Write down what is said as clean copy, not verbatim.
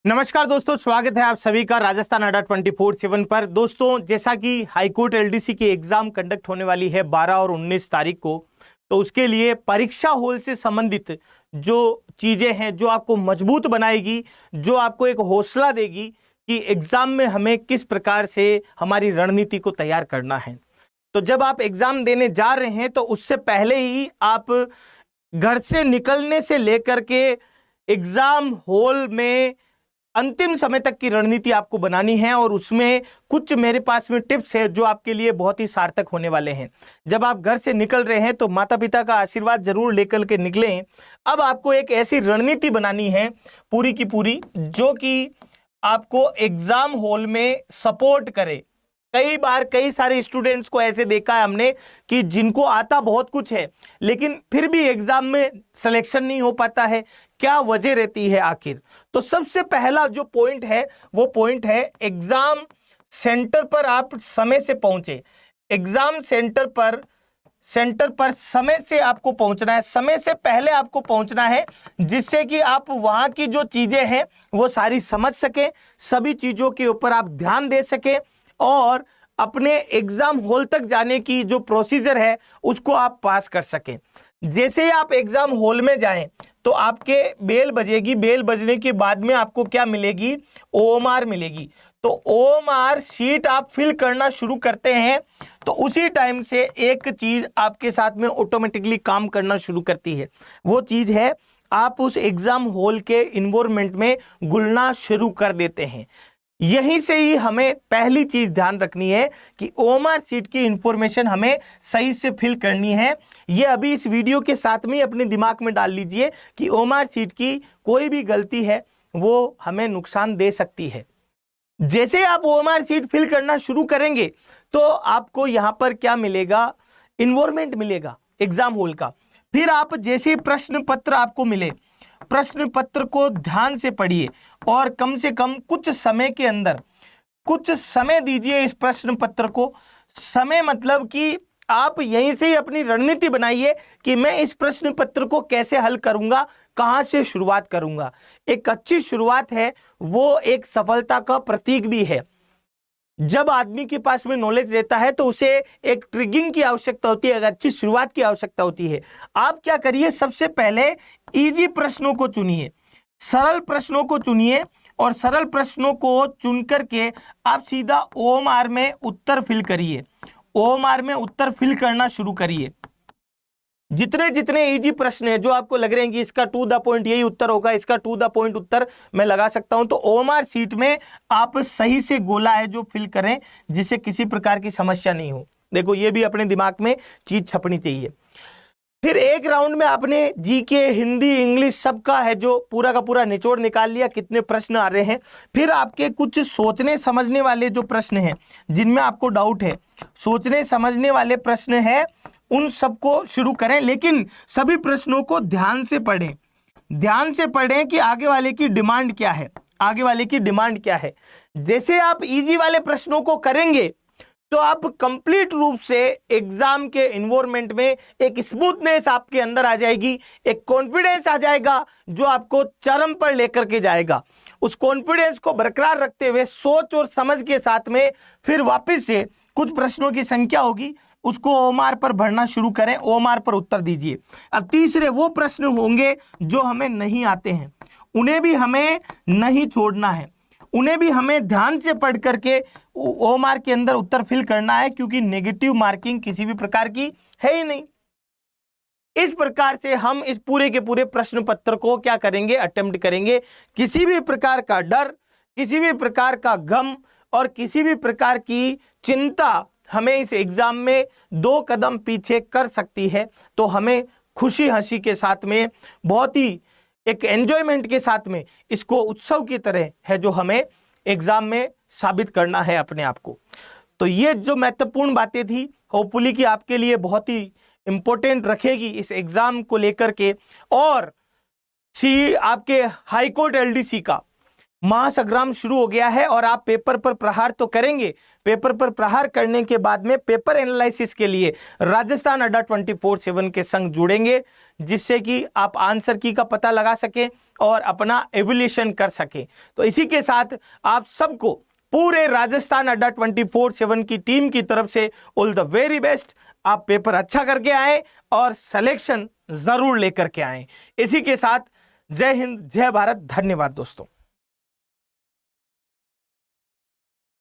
नमस्कार दोस्तों, स्वागत है आप सभी का राजस्थान अड्डा 24/7 पर। दोस्तों, जैसा कि हाईकोर्ट एलडीसी की एग्जाम कंडक्ट होने वाली है 12 और 19 तारीख को, तो उसके लिए परीक्षा हॉल से संबंधित जो चीजें हैं, जो आपको मजबूत बनाएगी, जो आपको एक हौसला देगी कि एग्जाम में हमें किस प्रकार से हमारी रणनीति को तैयार करना है। तो जब आप एग्जाम देने जा रहे हैं तो उससे पहले ही आप घर से निकलने से लेकर के एग्जाम हॉल में अंतिम समय तक की रणनीति आपको बनानी है, और उसमें कुछ मेरे पास में टिप्स है जो आपके लिए बहुत ही सार्थक होने वाले हैं। जब आप घर से निकल रहे हैं तो माता पिता का आशीर्वाद जरूर लेकर के निकलें। अब आपको एक ऐसी रणनीति बनानी है पूरी की पूरी, जो कि आपको एग्जाम हॉल में सपोर्ट करे। कई बार कई सारे स्टूडेंट्स को ऐसे देखा है हमने कि जिनको आता बहुत कुछ है लेकिन फिर भी एग्जाम में सिलेक्शन नहीं हो पाता है। क्या वजह रहती है आखिर? तो सबसे पहला जो पॉइंट है वो पॉइंट है एग्जाम सेंटर पर आप समय से पहुंचे। एग्जाम सेंटर पर समय से आपको पहुंचना है, समय से पहले आपको पहुंचना है, जिससे कि आप वहां की जो चीजें हैं वो सारी समझ सके, सभी चीजों के ऊपर आप ध्यान दे सके और अपने एग्जाम हॉल तक जाने की जो प्रोसीजर है उसको आप पास कर सकें। जैसे ही आप एग्जाम हॉल में जाएं तो आपके बेल बजेगी। बेल बजने के बाद में आपको क्या मिलेगी? ओएमआर मिलेगी। तो ओएमआर शीट आप फिल करना शुरू करते हैं तो उसी टाइम से एक चीज आपके साथ में ऑटोमेटिकली काम करना शुरू करती है। वो चीज है आप उस एग्जाम हॉल के इन्वायरमेंट में घुलना शुरू कर देते हैं। यहीं से ही हमें पहली चीज ध्यान रखनी है कि ओएमआर शीट की इंफॉर्मेशन हमें सही से फिल करनी है। ये अभी इस वीडियो के साथ में अपने दिमाग में डाल लीजिए कि ओएमआर शीट की कोई भी गलती है वो हमें नुकसान दे सकती है। जैसे आप ओएमआर शीट फिल करना शुरू करेंगे तो आपको यहां पर क्या मिलेगा? इन्वायरमेंट मिलेगा एग्जाम हॉल का। फिर आप जैसे प्रश्न पत्र आपको मिले, प्रश्न पत्र को ध्यान से पढ़िए और कम से कम कुछ समय के अंदर कुछ समय दीजिए इस प्रश्न पत्र को। समय मतलब कि आप यहीं से ही अपनी रणनीति बनाइए कि मैं इस प्रश्न पत्र को कैसे हल करूंगा, कहां से शुरुआत करूंगा। एक अच्छी शुरुआत है वो एक सफलता का प्रतीक भी है। जब आदमी के पास में नॉलेज रहता है तो उसे एक ट्रिगिंग की आवश्यकता होती है, एक अच्छी शुरुआत की आवश्यकता होती है। आप क्या करिए, सबसे पहले इजी प्रश्नों को चुनिए, सरल प्रश्नों को चुनिए और सरल प्रश्नों को चुन करके आप सीधा ओएमआर में उत्तर फिल करिए। ओएमआर में उत्तर फिल करना शुरू करिए। जितने जितने इजी प्रश्न है जो आपको लग रहे हैं कि इसका टू द पॉइंट यही उत्तर होगा, इसका टू द पॉइंट उत्तर मैं लगा सकता हूं, तो ओएमआर शीट में आप सही से गोला है जो फिल करें, जिससे किसी प्रकार की समस्या नहीं हो। देखो, ये भी अपने दिमाग में चीज छपनी चाहिए। फिर एक राउंड में आपने जीके, हिंदी, इंग्लिश सबका है जो पूरा का पूरा निचोड़ निकाल लिया, कितने प्रश्न आ रहे हैं। फिर आपके कुछ सोचने समझने वाले जो प्रश्न हैं जिनमें आपको डाउट है, सोचने समझने वाले प्रश्न हैं, उन सबको शुरू करें। लेकिन सभी प्रश्नों को ध्यान से पढ़ें, ध्यान से पढ़ें कि आगे वाले की डिमांड क्या है, आगे वाले की डिमांड क्या है। जैसे आप इजी वाले प्रश्नों को करेंगे तो आप कंप्लीट रूप से एग्जाम के इन्वायरमेंट में एक स्मूथनेस आपके अंदर आ जाएगी, एक कॉन्फिडेंस आ जाएगा जो आपको चरम पर लेकर के जाएगा। उस कॉन्फिडेंस को बरकरार रखते हुए सोच और समझ के साथ में फिर वापस से कुछ प्रश्नों की संख्या होगी, उसको ओएमआर पर भरना शुरू करें, ओएमआर पर उत्तर दीजिए। अब तीसरे वो प्रश्न होंगे जो हमें नहीं आते हैं, उन्हें भी हमें नहीं छोड़ना है, उन्हें भी हमें ध्यान से पढ़ करके ओएमआर के अंदर उत्तर फिल करना है, क्योंकि नेगेटिव मार्किंग किसी भी प्रकार की है ही नहीं। इस प्रकार से हम इस पूरे के पूरे प्रश्न पत्र को क्या करेंगे? अटेम्प्ट करेंगे। किसी भी प्रकार का डर, किसी भी प्रकार का गम और किसी भी प्रकार की चिंता हमें इस एग्जाम में 2 कदम पीछे कर सकती है। तो हमें खुशी हंसी के साथ में, बहुत ही एक एंजॉयमेंट के साथ में, इसको उत्सव की तरह है जो हमें एग्जाम में साबित करना है अपने आप को। तो ये जो महत्वपूर्ण बातें थी, होपफुली कि आपके लिए बहुत ही इंपॉर्टेंट रखेगी इस एग्जाम को लेकर के। और आपके हाईकोर्ट एलडीसी का महासंग्राम शुरू हो गया है और आप पेपर पर प्रहार तो करेंगे। पेपर पर प्रहार करने के बाद में पेपर एनालिसिस के लिए राजस्थान अड्डा 24/7 के संग जुड़ेंगे। जिससे कि आप आंसर की का पता लगा सके और अपना एवल्यूशन कर सके। तो इसी के साथ आप सबको पूरे राजस्थान अड्डा 24/7 की टीम की तरफ से ऑल द वेरी बेस्ट। आप पेपर अच्छा करके आए और सिलेक्शन जरूर लेकर के आए। इसी के साथ जय हिंद, जय भारत, धन्यवाद दोस्तों।